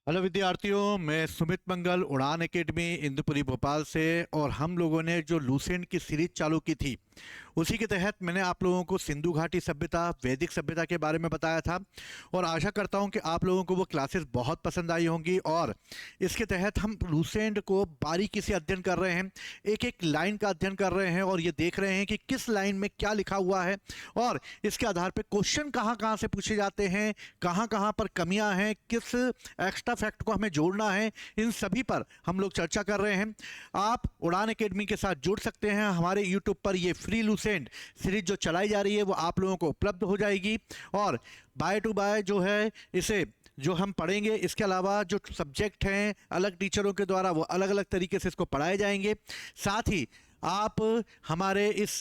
Hello विद्यार्थियों, मैं सुमित मंगल उड़ान एकेडमी इंदुपुरी भोपाल से। और हम लोगों ने जो लूसेंट की सीरीज चालू की थी उसी के तहत मैंने आप लोगों को सिंधु घाटी सभ्यता, वैदिक सभ्यता के बारे में बताया था। और आशा करता हूं कि आप लोगों को वो क्लासेस बहुत पसंद आई होंगी। और इसके तहत हम लूसेंट को बारीकी से अध्ययन कर रहे हैं, एक एक लाइन का अध्ययन कर रहे हैं और ये देख रहे हैं कि किस लाइन में क्या लिखा हुआ है और इसके आधार पर क्वेश्चन कहाँ कहाँ से पूछे जाते हैं, कहाँ कहाँ पर कमियां हैं, किस एक्स्ट्रा फैक्ट को हमें जोड़ना है, इन सभी पर हम लोग चर्चा कर रहे हैं। आप उड़ान एकेडमी के साथ जुड़ सकते हैं। हमारे यूट्यूब पर ये फ्री लूसेंट सीरीज जो चलाई जा रही है वो आप लोगों को उपलब्ध हो जाएगी। और बाय टू बाय जो है इसे जो हम पढ़ेंगे, इसके अलावा जो सब्जेक्ट हैं अलग टीचरों के द्वारा वो अलग अलग तरीके से इसको पढ़ाए जाएंगे। साथ ही आप हमारे इस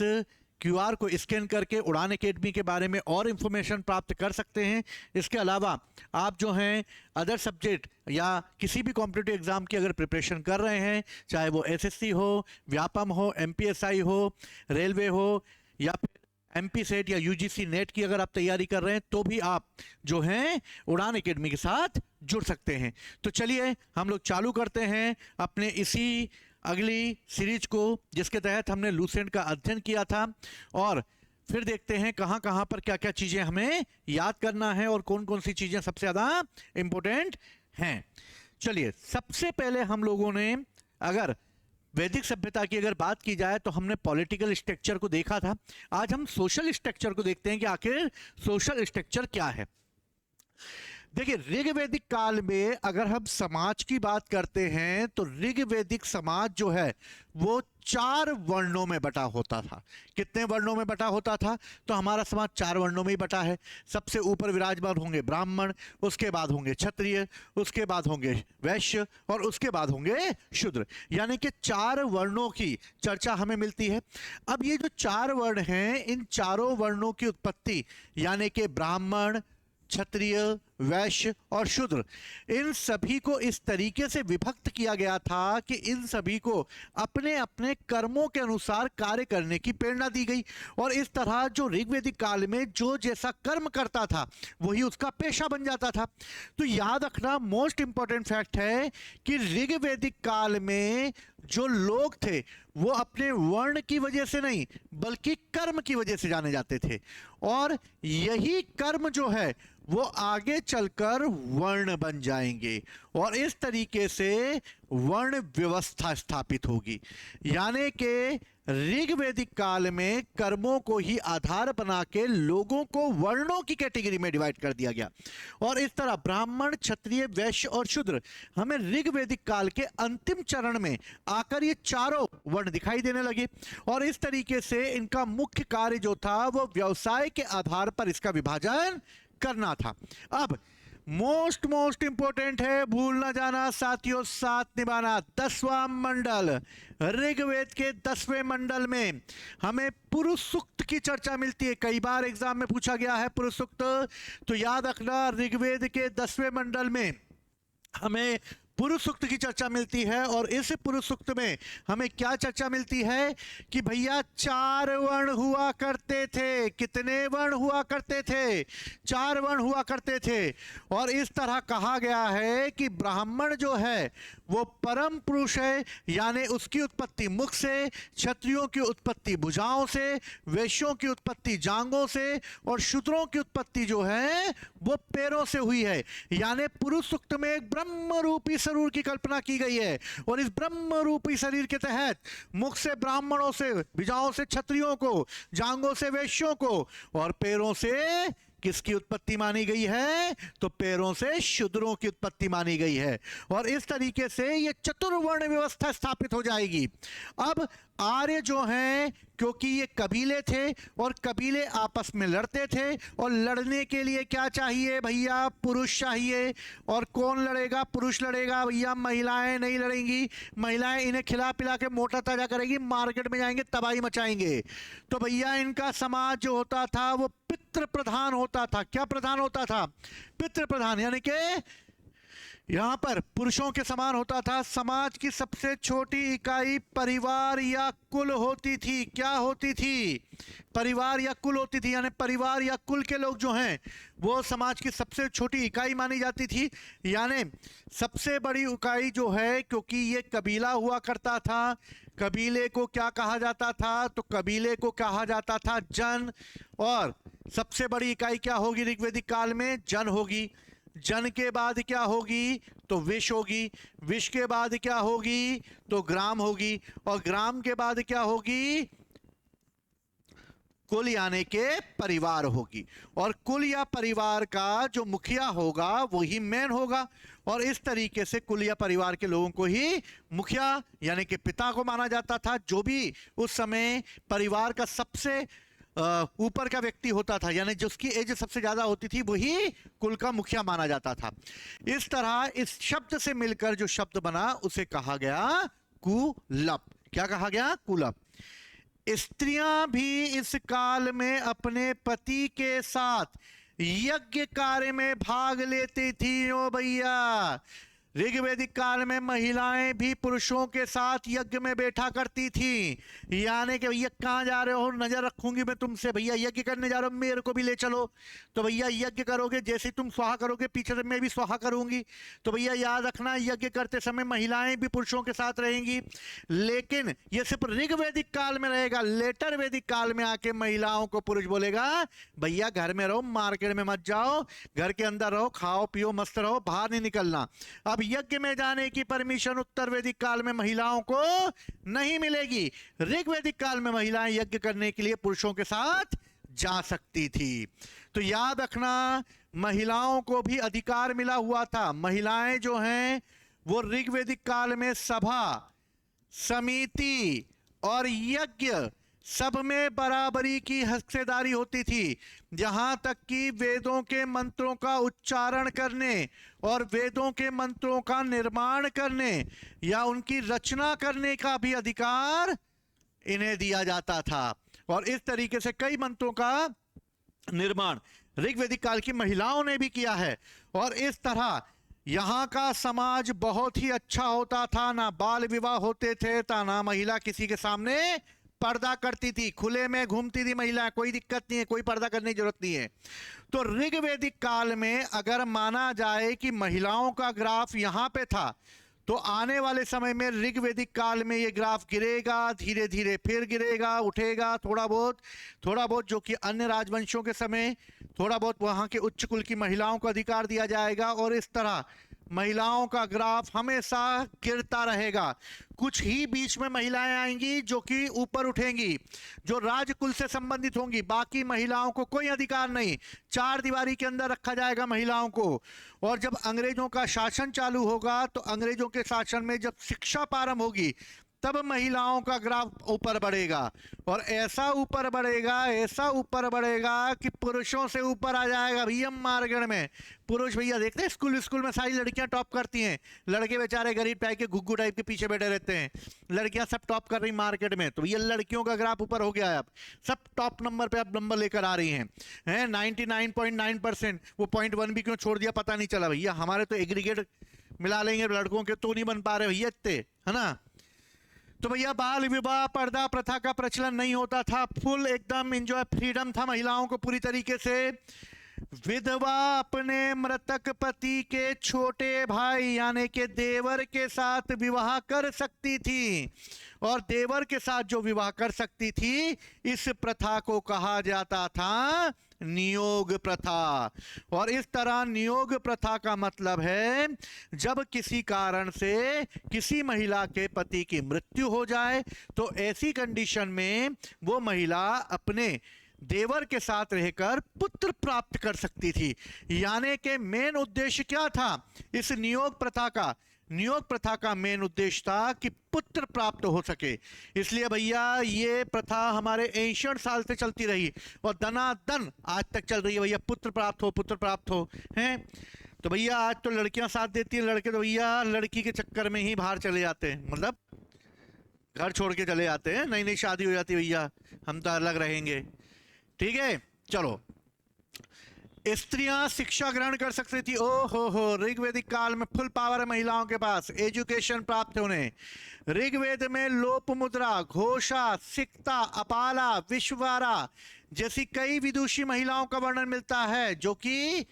क्यूआर को स्कैन करके उड़ान एकेडमी के बारे में और इन्फॉर्मेशन प्राप्त कर सकते हैं। इसके अलावा आप जो हैं अदर सब्जेक्ट या किसी भी कॉम्पिटिटिव एग्जाम की अगर प्रिपरेशन कर रहे हैं, चाहे वो एसएससी हो, व्यापम हो, एमपीएसआई हो, रेलवे हो या फिर एमपी सेट या यूजीसी नेट की अगर आप तैयारी कर रहे हैं, तो भी आप जो हैं उड़ान एकेडमी के साथ जुड़ सकते हैं। तो चलिए हम लोग चालू करते हैं अपने इसी अगली सीरीज को, जिसके तहत हमने लूसेंट का अध्ययन किया था। और फिर देखते हैं कहां कहां पर क्या क्या चीजें हमें याद करना है और कौन कौन सी चीजें सबसे ज्यादा इंपॉर्टेंट हैं। चलिए, सबसे पहले हम लोगों ने अगर वैदिक सभ्यता की अगर बात की जाए तो हमने पॉलिटिकल स्ट्रक्चर को देखा था। आज हम सोशल स्ट्रक्चर को देखते हैं कि आखिर सोशल स्ट्रक्चर क्या है। देखिए, ऋग्वैदिक काल में अगर हम समाज की बात करते हैं तो ऋग्वैदिक समाज जो है वो 4 वर्णों में बटा होता था। कितने वर्णों में बटा होता था? तो हमारा समाज 4 वर्णों में ही बटा है। सबसे ऊपर विराजमान होंगे ब्राह्मण, उसके बाद होंगे क्षत्रिय, उसके बाद होंगे वैश्य और उसके बाद होंगे शूद्र। यानी कि 4 वर्णों की चर्चा हमें मिलती है। अब ये जो 4 वर्ण हैं, इन चारों वर्णों की उत्पत्ति यानी कि ब्राह्मण, क्षत्रिय, वैश्य और शूद्र, इन सभी को इस तरीके से विभक्त किया गया था कि इन सभी को अपने अपने कर्मों के अनुसार कार्य करने की प्रेरणा दी गई। और इस तरह जो ऋग्वैदिक काल में जो जैसा कर्म करता था वही उसका पेशा बन जाता था। तो याद रखना, मोस्ट इंपॉर्टेंट फैक्ट है कि ऋग्वैदिक काल में जो लोग थे वो अपने वर्ण की वजह से नहीं बल्कि कर्म की वजह से जाने जाते थे। और यही कर्म जो है वो आगे चलकर वर्ण बन जाएंगे और इस तरीके से वर्ण व्यवस्था स्थापित होगी। यानी कि ऋग्वैदिक काल में कर्मों को ही आधार बना के लोगों को वर्णों की कैटेगरी में डिवाइड कर दिया गया। और इस तरह ब्राह्मण, क्षत्रिय, वैश्य और शूद्र हमें ऋग्वैदिक काल के अंतिम चरण में आकर ये चारों वर्ण दिखाई देने लगे। और इस तरीके से इनका मुख्य कार्य जो था वो व्यवसाय के आधार पर इसका विभाजन करना था। अब मोस्ट इंपोर्टेंट है, भूल ना जाना साथियों, साथ निभाना। 10वां मंडल, ऋग्वेद के 10वें मंडल में हमें पुरुष सूक्त की चर्चा मिलती है। कई बार एग्जाम में पूछा गया है पुरुष सूक्त। तो याद रखना, ऋग्वेद के 10वें मंडल में हमें पुरुष सूक्त की चर्चा मिलती है। और इस पुरुष सूक्त में हमें क्या चर्चा मिलती है कि भैया 4 वर्ण हुआ करते थे। कितने वर्ण हुआ करते थे? 4 वर्ण हुआ करते थे। और इस तरह कहा गया है कि ब्राह्मण जो है वो परम पुरुष है, यानी उसकी उत्पत्ति मुख से, क्षत्रियों की उत्पत्ति भुजाओं से, वैश्यों की उत्पत्ति जांघों से और शूद्रों की उत्पत्ति जो है वो पैरों से हुई है। यानी पुरुष सूक्त में एक ब्रह्म रूपी शरीर की कल्पना की गई है। और इस ब्रह्म रूपी शरीर के तहत मुख से ब्राह्मणों से, भुजाओं से क्षत्रियों को, जांघों से वैश्यों को और पैरों से किसकी उत्पत्ति मानी गई है? तो पैरों से शूद्रों की उत्पत्ति मानी गई है। और इस तरीके से यह चतुर्वर्ण व्यवस्था स्थापित हो जाएगी। अब आर्य जो हैं, क्योंकि ये कबीले थे और कबीले आपस में लड़ते थे, और लड़ने के लिए क्या चाहिए भैया? पुरुष चाहिए। और कौन लड़ेगा? पुरुष लड़ेगा भैया, महिलाएं नहीं लड़ेंगी। महिलाएं इन्हें खिला पिला के मोटा ताजा करेगी, मार्केट में जाएंगे तबाही मचाएंगे। तो भैया इनका समाज जो होता था वो पितृ प्रधान होता था। क्या प्रधान होता था? पितृ प्रधान। यानी कि यहाँ पर पुरुषों के समान होता था। समाज की सबसे छोटी इकाई परिवार या कुल होती थी। क्या होती थी? परिवार या कुल होती थी। यानी परिवार या कुल के लोग जो हैं वो समाज की सबसे छोटी इकाई मानी जाती थी। यानी सबसे बड़ी इकाई जो है, क्योंकि ये कबीला हुआ करता था। कबीले को क्या कहा जाता था? तो कबीले को कहा जाता था जन। और सबसे बड़ी इकाई क्या होगी ऋग्वेदिक काल में? जन होगी। जन के बाद क्या होगी? तो विश होगी। विश के बाद क्या होगी? तो ग्राम होगी। और ग्राम के बाद क्या होगी? कुल यानी के परिवार होगी। और कुल या परिवार का जो मुखिया होगा वही मेन होगा। और इस तरीके से कुल या परिवार के लोगों को ही मुखिया यानी कि पिता को माना जाता था। जो भी उस समय परिवार का सबसे ऊपर का व्यक्ति होता था, यानी जिसकी एज सबसे ज्यादा होती थी, वही कुल का मुखिया माना जाता था। इस तरह इस शब्द से मिलकर जो शब्द बना उसे कहा गया कुलप। क्या कहा गया? कुलप। स्त्रियां भी इस काल में अपने पति के साथ यज्ञ कार्य में भाग लेती थी। ओ भैया, ऋग्वेदिक काल में महिलाएं भी पुरुषों के साथ यज्ञ में बैठा करती थी। यानी कि भैया कहाँ जा रहे हो? नजर रखूंगी मैं तुमसे। भैया यज्ञ करने जा रहे हो, मेरे को भी ले चलो। तो भैया यज्ञ करोगे, जैसे तुम स्वाहा करोगे पीछे से मैं भी स्वाहा करूंगी। तो भैया याद रखना, यज्ञ करते समय महिलाएं भी पुरुषों के साथ रहेंगी। लेकिन यह सिर्फ ऋग्वेदिक काल में रहेगा। लेटर वैदिक काल में आके महिलाओं को पुरुष बोलेगा भैया घर में रहो, मार्केट में मत जाओ, घर के अंदर रहो, खाओ पियो मस्त रहो, बाहर नहीं निकलना। अब यज्ञ में जाने की परमिशन उत्तर वैदिक काल में महिलाओं को नहीं मिलेगी। ऋग्वेदिक काल में महिलाएं यज्ञ करने के लिए पुरुषों के साथ जा सकती थी। तो याद रखना, महिलाओं को भी अधिकार मिला हुआ था। महिलाएं जो हैं वो ऋग्वेदिक काल में सभा, समिति और यज्ञ सब में बराबरी की हिस्सेदारी होती थी। जहां तक कि वेदों के मंत्रों का उच्चारण करने और वेदों के मंत्रों का निर्माण करने या उनकी रचना करने का भी अधिकार इन्हें दिया जाता था। और इस तरीके से कई मंत्रों का निर्माण ऋग्वेदिक काल की महिलाओं ने भी किया है। और इस तरह यहां का समाज बहुत ही अच्छा होता था। ना बाल विवाह होते थे, ना महिला किसी के सामने पर्दा करती थी, खुले में घूमती थी महिला, कोई दिक्कत नहीं है, कोई पर्दा करने की जरूरत नहीं है। तो ऋग्वेदिक काल में अगर माना जाए कि महिलाओं का ग्राफ यहां पे था, तो आने वाले समय में ऋग्वेदिक काल में ये ग्राफ गिरेगा, धीरे धीरे फिर गिरेगा, उठेगा थोड़ा बहुत, जो कि अन्य राजवंशों के समय थोड़ा बहुत वहां के उच्च कुल की महिलाओं को अधिकार दिया जाएगा। और इस तरह महिलाओं का ग्राफ हमेशा गिरता रहेगा। कुछ ही बीच में महिलाएं आएंगी जो कि ऊपर उठेंगी, जो राजकुल से संबंधित होंगी। बाकी महिलाओं को कोई अधिकार नहीं, चार दीवारी के अंदर रखा जाएगा महिलाओं को। और जब अंग्रेजों का शासन चालू होगा, तो अंग्रेजों के शासन में जब शिक्षा प्रारंभ होगी, तब महिलाओं का ग्राफ ऊपर बढ़ेगा। और ऐसा ऊपर बढ़ेगा कि पुरुषों से ऊपर आ जाएगा भैया। मार्केट में पुरुष भैया देखते हैं, स्कूल में सारी लड़कियां टॉप करती हैं, लड़के बेचारे गरीब टाइप के घुग्गू टाइप के पीछे बैठे रहते हैं। लड़कियां सब टॉप कर रही मार्केट में, तो ये लड़कियों का ग्राफ ऊपर हो गया है। अब सब टॉप नंबर पे अब नंबर लेकर आ रही हैं 99.9%। वो 0.1 भी क्यों छोड़ दिया पता नहीं चला भैया। हमारे तो एग्रीगेट मिला लेंगे लड़कों के तो नहीं बन पा रहे भैया इतने, है ना। तो भैया बाल विवाह पर्दा प्रथा का प्रचलन नहीं होता था। फुल एकदम एंजॉय, फ्रीडम था महिलाओं को पूरी तरीके से। विधवा अपने मृतक पति के छोटे भाई यानी के देवर के साथ विवाह कर सकती थी। और देवर के साथ जो विवाह कर सकती थी, इस प्रथा को कहा जाता था नियोग प्रथा। और इस तरह नियोग प्रथा का मतलब है, जब किसी कारण से किसी महिला के पति की मृत्यु हो जाए, तो ऐसी कंडीशन में वो महिला अपने देवर के साथ रहकर पुत्र प्राप्त कर सकती थी। यानी कि मेन उद्देश्य क्या था इस नियोग प्रथा का? नियोग प्रथा का मेन उद्देश्य था कि पुत्र प्राप्त हो सके। इसलिए भैया ये प्रथा हमारे एंशिएंट साल से चलती रही और दनादन आज तक चल रही है भैया। पुत्र प्राप्त हो हैं। तो भैया आज तो लड़कियां साथ देती हैं, लड़के तो भैया लड़की के चक्कर में ही बाहर चले जाते हैं, मतलब घर छोड़ के चले जाते हैं। नई नई शादी हो जाती है भैया, हम तो अलग रहेंगे। ठीक है, चलो। स्त्रियां शिक्षा ग्रहण कर सकती थी। ओ हो, ऋग्वेदिक काल में फुल पावर है महिलाओं के पास एजुकेशन प्राप्त होने। ऋग्वेद में लोप मुद्रा, घोषा, सिक्ता, अपाला, विश्ववारा जैसी कई विदुषी महिलाओं का वर्णन मिलता है, जो कि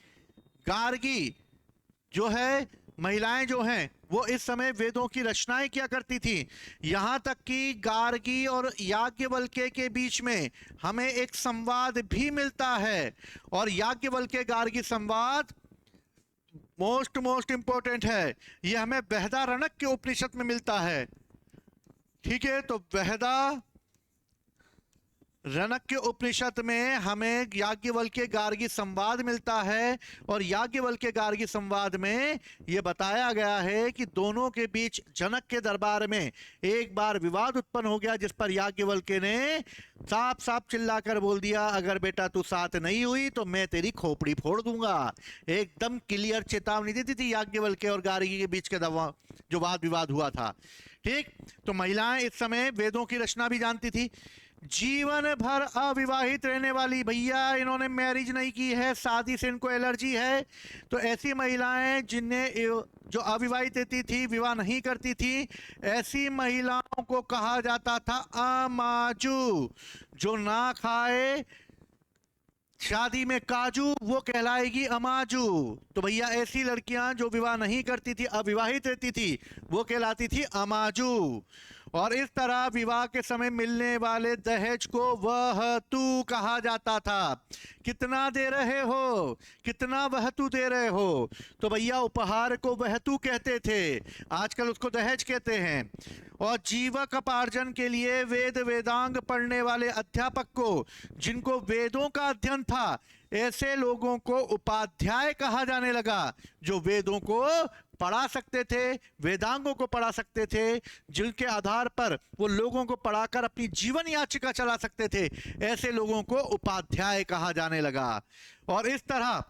गार्गी जो है, महिलाएं जो हैं वो इस समय वेदों की रचनाएं किया करती थी। यहां तक कि गार्गी और याज्ञवल्क्य के बीच में हमें एक संवाद भी मिलता है, और याज्ञवल्क्य गार्गी संवाद मोस्ट इंपॉर्टेंट है। यह हमें बृहदारण्यक के उपनिषद में मिलता है। ठीक है, तो बृहदारण्यक के उपनिषद में हमें याज्ञवल्क्य गार्गी संवाद मिलता है, और याज्ञवल्क्य गार्गी संवाद में यह बताया गया है कि दोनों के बीच जनक के दरबार में एक बार विवाद उत्पन्न हो गया, जिस पर याज्ञवल्क्य ने साफ साफ चिल्लाकर बोल दिया, अगर बेटा तू साथ नहीं हुई तो मैं तेरी खोपड़ी फोड़ दूंगा। एकदम क्लियर चेतावनी दी थी याज्ञवल्क्य और गार्गी के बीच का जो वाद विवाद हुआ था। ठीक, तो महिलाएं इस समय वेदों की रचना भी जानती थी। जीवन भर अविवाहित रहने वाली, भैया इन्होंने मैरिज नहीं की है, शादी से इनको एलर्जी है, तो ऐसी महिलाएं जिन्हें जो अविवाहित रहती थी, विवाह नहीं करती थी, ऐसी महिलाओं को कहा जाता था अमाजू। जो ना खाए शादी में काजू वो कहलाएगी अमाजू। तो भैया ऐसी लड़कियां जो विवाह नहीं करती थी, अविवाहित रहती थी, वो कहलाती थी अमाजू। और इस तरह विवाह के समय मिलने वाले दहेज को वहतू कहा जाता था। कितना दे रहे हो, कितना वहतू दे रहे हो, तो भैया उपहार को वहतू कहते थे, आजकल उसको दहेज कहते हैं। और जीविकोपार्जन के लिए वेद वेदांग पढ़ने वाले अध्यापक को, जिनको वेदों का अध्ययन था, ऐसे लोगों को उपाध्याय कहा जाने लगा, जो वेदों को पढ़ा सकते थे, वेदांगों को पढ़ा सकते थे, जिनके आधार पर वो लोगों को पढ़ाकर अपनी जीवन याचिका चला सकते थे, ऐसे लोगों को उपाध्याय कहा जाने लगा। और इस तरह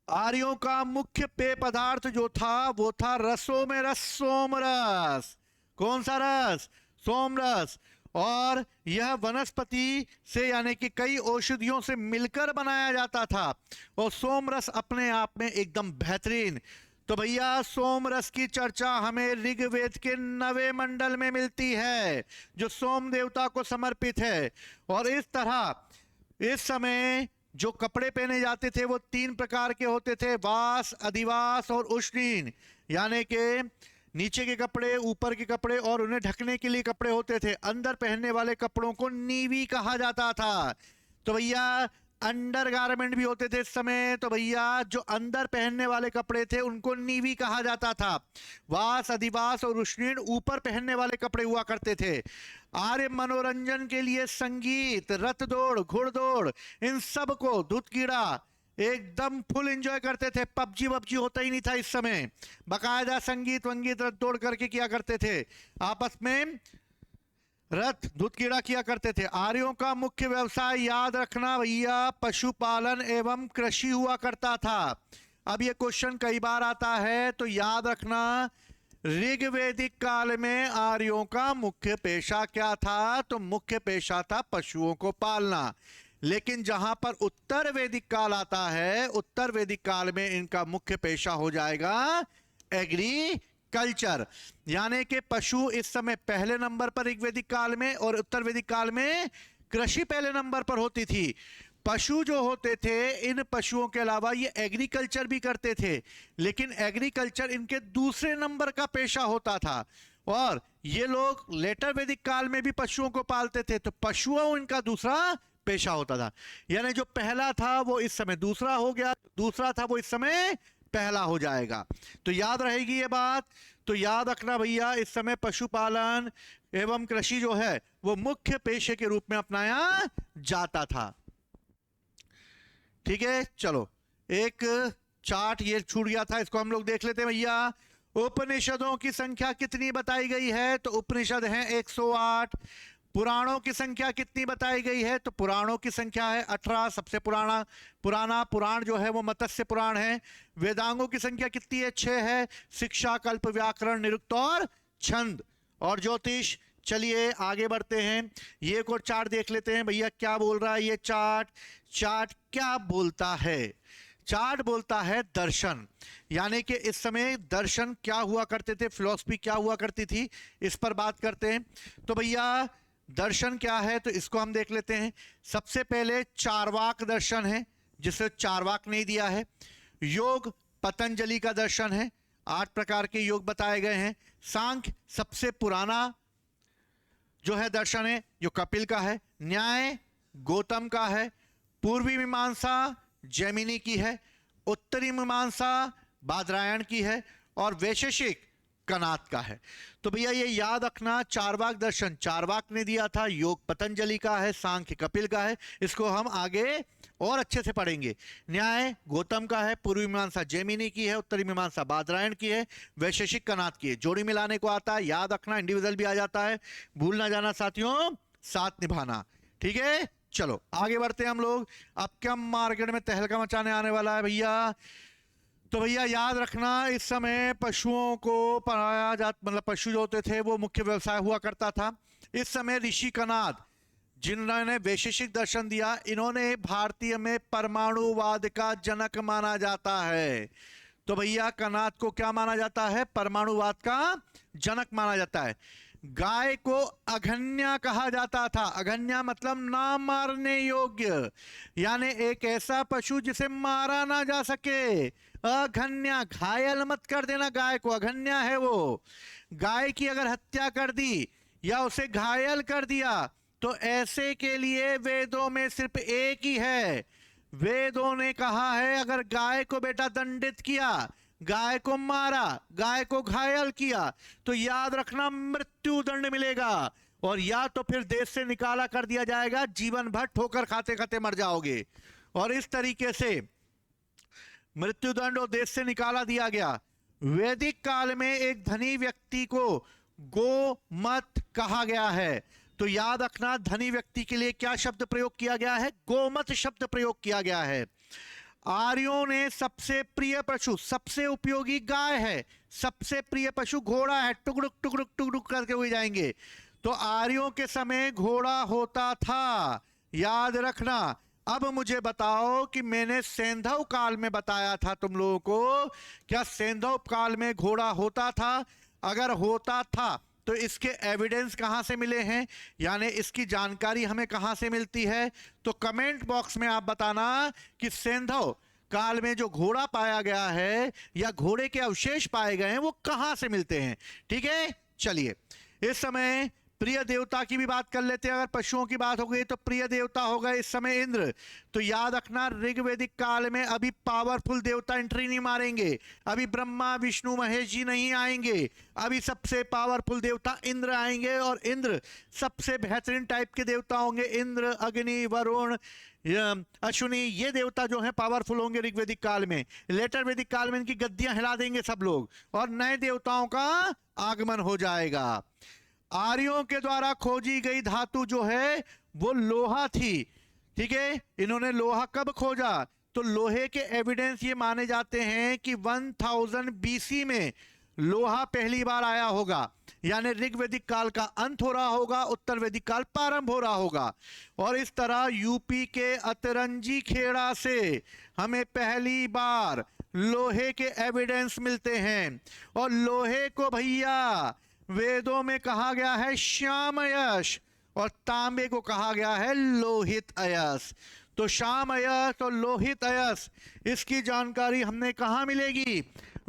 आर्यों का मुख्य पेय पदार्थ जो था वो था रसों में रस, सोमरस। कौन सा रस? सोमरस। और यह वनस्पति से यानी कि कई औषधियों से मिलकर बनाया जाता था, और सोमरस अपने आप में एकदम बेहतरीन। तो भैया सोमरस की चर्चा हमें ऋग्वेद के 9वें मंडल में मिलती है, जो सोम देवता को समर्पित है। और इस तरह इस समय जो कपड़े पहने जाते थे वो 3 प्रकार के होते थे, वास, अधिवास और उष्णीन। यानी कि नीचे के कपड़े, ऊपर के कपड़े और उन्हें ढकने के लिए कपड़े होते थे। अंदर पहनने वाले कपड़ों को नीवी कहा जाता था। तो भैया अंडर गारमेंट भी होते थे इस समय, तो भैया जो अंदर पहनने वाले कपड़े थे उनको नीवी कहा जाता था। वास, अधिवास और उष्णीन ऊपर पहनने वाले कपड़े हुआ करते थे। आर्य मनोरंजन के लिए संगीत, रथ दौड़, घुड़दौड़, इन सब को धुतकीड़ा एकदम फुल एंजॉय करते थे। पबजी वबजी होता ही नहीं था इस समय, बकायदा संगीत वंगीत रथ दौड़ करके किया करते थे, आपस में रथ धुतकीड़ा किया करते थे। आर्यों का मुख्य व्यवसाय याद रखना भैया पशुपालन एवं कृषि हुआ करता था। अब ये क्वेश्चन कई बार आता है, तो याद रखना ऋग्वेदिक काल में आर्यों का मुख्य पेशा क्या था? तो मुख्य पेशा था पशुओं को पालना। लेकिन जहां पर उत्तर वैदिक काल आता है, उत्तर वैदिक काल में इनका मुख्य पेशा हो जाएगा एग्रीकल्चर। यानी कि पशु इस समय पहले नंबर पर ऋग्वेदिक काल में, और उत्तर वैदिक काल में कृषि पहले नंबर पर होती थी। पशु जो होते थे, इन पशुओं के अलावा ये एग्रीकल्चर भी करते थे, लेकिन एग्रीकल्चर इनके दूसरे नंबर का पेशा होता था। और ये लोग लेटर वैदिक काल में भी पशुओं को पालते थे, तो पशुओं इनका दूसरा पेशा होता था। यानी जो पहला था वो इस समय दूसरा हो गया, दूसरा था वो इस समय पहला हो जाएगा। तो याद रहेगी ये बात। तो याद रखना भैया, इस समय पशुपालन एवं कृषि जो है वो मुख्य पेशे के रूप में अपनाया जाता था। ठीक है, चलो एक चार्ट ये छूट गया था, इसको हम लोग देख लेते हैं भैया। उपनिषदों की संख्या कितनी बताई गई है? तो उपनिषद हैं 108। पुराणों की संख्या कितनी बताई गई है? तो पुराणों की संख्या है 18। सबसे पुराना पुराण जो है वो मत्स्य पुराण है। वेदांगों की संख्या कितनी है? 6 है। शिक्षा, कल्प, व्याकरण, निरुक्त और छंद और ज्योतिष चलिए आगे बढ़ते हैं, ये एक और चार्ट देख लेते हैं भैया क्या बोल रहा है ये चार्ट। चार्ट क्या बोलता है? चार्ट बोलता है दर्शन, यानी कि इस समय दर्शन क्या हुआ करते थे, फिलॉसफी क्या हुआ करती थी, इस पर बात करते हैं। तो भैया दर्शन क्या है तो इसको हम देख लेते हैं। सबसे पहले चार्वाक दर्शन है, जिसे चार्वाक नहीं दिया है। योग पतंजलि का दर्शन है, 8 प्रकार के योग बताए गए हैं। सांख्य सबसे पुराना जो है दर्शन है जो कपिल का है। न्याय गौतम का है। पूर्वी मीमांसा जैमिनी की है। उत्तरी मीमांसा बादरायण की है और वैशेषिक कनाद का है। तो भैया ये याद रखना, चार्वाक दर्शन चार्वाक ने दिया था, योग पतंजलि का है, सांख्य कपिल का है। इसको हम आगे और अच्छे से पढ़ेंगे। न्याय गौतम का है, पूर्वी मीमांसा जैमिनी की है, उत्तरी मीमांसा बादरायण की है, वैशेषिक कनाद की है। जोड़ी मिलाने को आता है, याद रखना, इंडिविजुअल भी आ जाता है, भूल ना जाना साथियों, साथ निभाना, ठीक है। चलो आगे बढ़ते हैं हम लोग। अब क्या मार्केट में तहलका मचाने आने वाला है भैया। तो भैया याद रखना, इस समय पशुओं को पढ़ाया जा, मतलब पशु जो होते थे वो मुख्य व्यवसाय हुआ करता था। इस समय ऋषि कनाद जिन्होंने वैशेषिक दर्शन दिया, इन्होंने भारतीय में परमाणुवाद का जनक माना जाता है। तो भैया कनाद को क्या माना जाता है? परमाणुवाद का जनक माना जाता है। गाय को अघन्या कहा जाता था। अघन्या मतलब ना मारने योग्य, यानी एक ऐसा पशु जिसे मारा ना जा सके। अघन्या, घायल मत कर देना गाय को, अघन्या है वो। गाय की अगर हत्या कर दी या उसे घायल कर दिया तो ऐसे के लिए वेदों में सिर्फ एक ही है। वेदों ने कहा है अगर गाय को बेटा दंडित किया, गाय को मारा, गाय को घायल किया तो याद रखना मृत्यु दंड मिलेगा, और या तो फिर देश से निकाला कर दिया जाएगा, जीवन भर ठोकर खाते खाते मर जाओगे। और इस तरीके से मृत्युदंड और देश से निकाला दिया गया। वैदिक काल में एक धनी व्यक्ति को गोमत कहा गया है। तो याद रखना धनी व्यक्ति के लिए क्या शब्द प्रयोग किया गया है? गोमत शब्द प्रयोग किया गया है। आर्यों ने सबसे प्रिय पशु, सबसे उपयोगी गाय है, सबसे प्रिय पशु घोड़ा है। टुकड़ुक टुकड़ुक टुकड़ुक करके हुए जाएंगे। तो आर्यों के समय घोड़ा होता था, याद रखना। अब मुझे बताओ कि मैंने सैंधव काल में बताया था तुम लोगों को, क्या सैंधव काल में घोड़ा होता था? अगर होता था तो इसके एविडेंस कहां से मिले हैं, यानी इसकी जानकारी हमें कहां से मिलती है? तो कमेंट बॉक्स में आप बताना कि सैंधव काल में जो घोड़ा पाया गया है या घोड़े के अवशेष पाए गए हैं वो कहां से मिलते हैं, ठीक है। चलिए इस समय प्रिय देवता की भी बात कर लेते हैं। अगर पशुओं की बात हो गई तो प्रिय देवता हो गए इस समय इंद्र। तो याद रखना ऋग्वैदिक काल में अभी पावरफुल देवता एंट्री नहीं मारेंगे, अभी ब्रह्मा विष्णु महेश जी नहीं आएंगे, अभी सबसे पावरफुल देवता इंद्र आएंगे। और इंद्र सबसे बेहतरीन टाइप के देवता होंगे। इंद्र, अग्नि, वरुण, अश्विनी, ये देवता जो है पावरफुल होंगे ऋग्वैदिक काल में। लेटर वैदिक काल में इनकी गद्दियां हिला देंगे सब लोग और नए देवताओं का आगमन हो जाएगा। आर्यों के द्वारा खोजी गई धातु जो है वो लोहा थी, ठीक है। इन्होंने लोहा कब खोजा? तो लोहे के एविडेंस ये माने जाते हैं कि 1000 बीसी में लोहा पहली बार आया होगा, यानी ऋग्वैदिक काल का अंत हो रहा होगा, उत्तर वैदिक काल प्रारंभ हो रहा होगा। और इस तरह यूपी के अतरंजी खेड़ा से हमें पहली बार लोहे के एविडेंस मिलते हैं। और लोहे को भैया वेदों में कहा गया है श्यामयश और तांबे को कहा गया है लोहित अयस। तो श्याम अयस और लोहित अयस, इसकी जानकारी हमने कहां मिलेगी?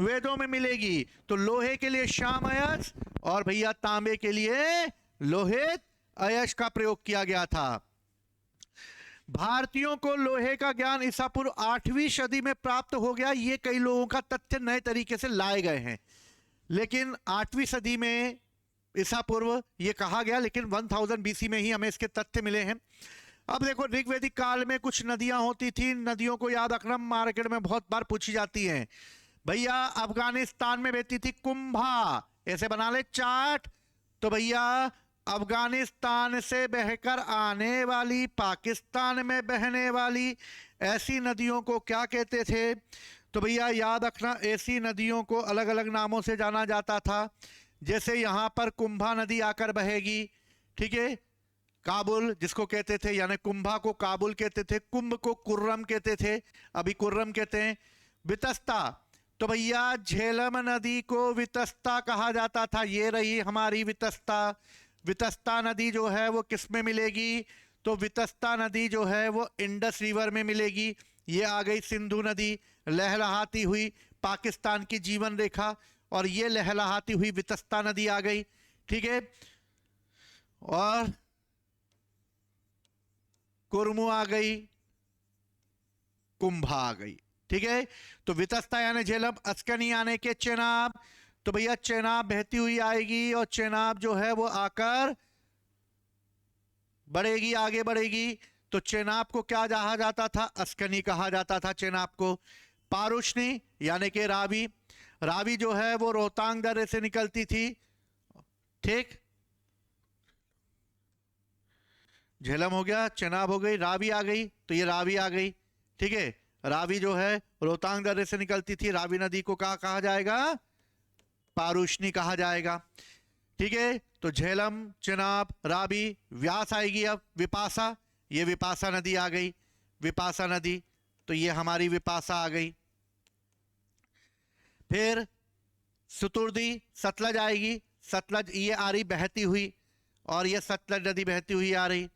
वेदों में मिलेगी। तो लोहे के लिए श्याम अयस और भैया तांबे के लिए लोहित अयस का प्रयोग किया गया था। भारतीयों को लोहे का ज्ञान ईसा पूर्व 8वीं सदी में प्राप्त हो गया, ये कई लोगों का तथ्य नए तरीके से लाए गए हैं, लेकिन 8वीं सदी में ईसा पूर्व ये कहा गया, लेकिन 1000 बीसी में ही हमें इसके तथ्य मिले हैं। अब देखो ऋग्वैदिक काल में कुछ नदियां होती थी, नदियों को याद रखना, मार्केट में बहुत बार पूछी जाती हैं। भैया अफगानिस्तान में बहती थी कुंभा, ऐसे बना ले चार्ट। तो भैया अफगानिस्तान से बहकर आने वाली, पाकिस्तान में बहने वाली ऐसी नदियों को क्या कहते थे? तो भैया याद रखना ऐसी नदियों को अलग अलग नामों से जाना जाता था, जैसे यहां पर कुंभा नदी आकर बहेगी, ठीक है, काबुल जिसको कहते थे, यानी कुंभा को काबुल कहते थे, कुंभ को कुर्रम कहते थे, अभी कुर्रम कहते हैं। वितस्ता, तो भैया झेलम नदी को वितस्ता कहा जाता था। ये रही हमारी वितस्ता। वितस्ता नदी जो है वो किस में मिलेगी? तो वितस्ता नदी जो है वो इंडस रिवर में मिलेगी। ये आ गई सिंधु नदी लहलहाती हुई, पाकिस्तान की जीवन रेखा, और ये लहलहाती हुई वितस्ता नदी आ गई, ठीक है। और कुर्मु आ गई, कुंभा आ गई, ठीक है। तो वितस्ता यानी झेलम, अस्कनी यानी के चेनाब, तो भैया चेनाब बहती हुई आएगी और चेनाब जो है वो आकर बढ़ेगी, आगे बढ़ेगी। तो चेनाब को क्या कहा जाता था? अस्कनी कहा जाता था चेनाब को। पारुष्णी यानी कि रावी, रावी जो है वो रोहतांग दर्रे से निकलती थी, ठीक। झेलम हो गया, चेनाब हो गई, रावी आ गई, तो ये रावी आ गई, ठीक है। रावी जो है रोहतांग दर्रे से निकलती थी, रावी नदी को कहा जाएगा? पारुष्णी कहा जाएगा, ठीक है। तो झेलम, चेनाब, रावी, व्यास आएगी अब विपासा, ये विपासा नदी आ गई, विपासा नदी, तो ये हमारी विपासा आ गई। फिर सतुर्दी, सतलज आएगी, सतलज ये आ रही बहती हुई, और ये सतलज नदी बहती हुई आ रही,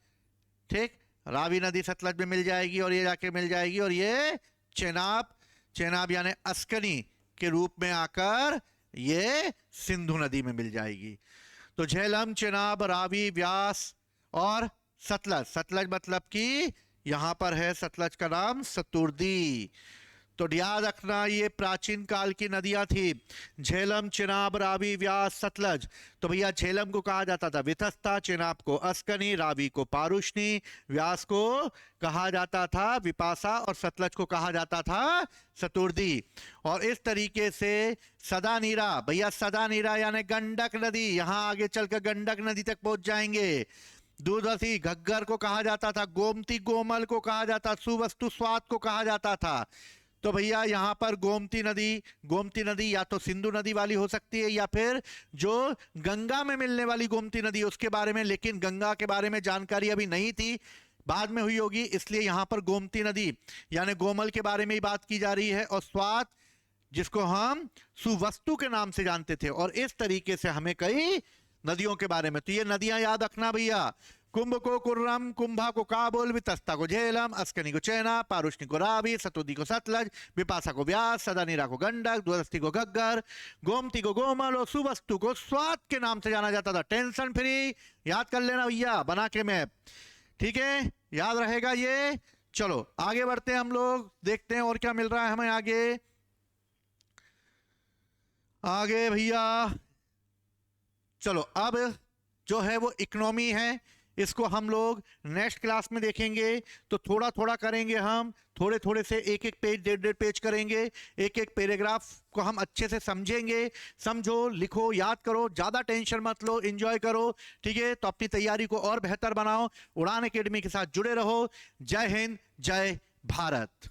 ठीक। रावी नदी सतलज में मिल जाएगी और ये जाके मिल जाएगी, और ये चेनाब, चेनाब यानी अस्कनी के रूप में आकर ये सिंधु नदी में मिल जाएगी। तो झेलम, चेनाब, रावी, व्यास और सतलज, सतलज मतलब कि यहां पर है सतलज का नाम सतुर्दी। तो याद रखना ये प्राचीन काल की नदियां थी, झेलम, चिनाब, रावी, व्यास, सतलज। तो भैया झेलम को कहा जाता था वितस्ता, चिनाब को अस्कनी, रावी को पारुष्णी, व्यास को कहा जाता था विपासा, और सतलज को कहा जाता था सतुर्दी। और इस तरीके से सदा नीरा, भैया सदा नीरा यानी गंडक नदी, यहां आगे चलकर गंडक नदी तक पहुंच जाएंगे। दूरदर्शी घग्गर को कहा जाता था, गोमती गोमल को कहा जाता, सुवस्तु स्वाद को कहा जाता था। तो भैया यहां पर गोमती नदी या तो सिंधु नदी वाली हो सकती है, या फिर जो गंगा में मिलने वाली गोमती नदी उसके बारे में, लेकिन गंगा के बारे में जानकारी अभी नहीं थी, बाद में हुई होगी, इसलिए यहां पर गोमती नदी यानी गोमल के बारे में ही बात की जा रही है। और स्वाद जिसको हम सुवस्तु के नाम से जानते थे, और इस तरीके से हमें कई नदियों के बारे में, तो ये नदियां याद रखना भैया। कुंभ को कुर्रम, कुंभा को काबुल, वितस्ता को झेलम, अस्कनी को चेना, पारुष्णी को रावी, सतुदी को सतलज, विपासा को व्यास, सदानीरा को गंडक, द्वादस्थी को घग्गर, गोमती को गोमल और सुवस्तु को स्वाद के नाम से जाना जाता था। टेंशन फ्री याद कर लेना भैया बना के मैप, ठीक है, याद रहेगा ये। चलो आगे बढ़ते हैं हम लोग, देखते हैं और क्या मिल रहा है हमें आगे। आगे भैया चलो, अब जो है वो इकोनॉमी है, इसको हम लोग नेक्स्ट क्लास में देखेंगे। तो थोड़ा थोड़ा करेंगे हम, थोड़े थोड़े से एक एक पेज, डेढ़ डेढ़ पेज करेंगे, एक एक पैराग्राफ को हम अच्छे से समझेंगे। समझो, लिखो, याद करो, ज़्यादा टेंशन मत लो, एंजॉय करो, ठीक है। तो अपनी तैयारी को और बेहतर बनाओ, उड़ान एकेडमी के साथ जुड़े रहो। जय हिंद, जय भारत।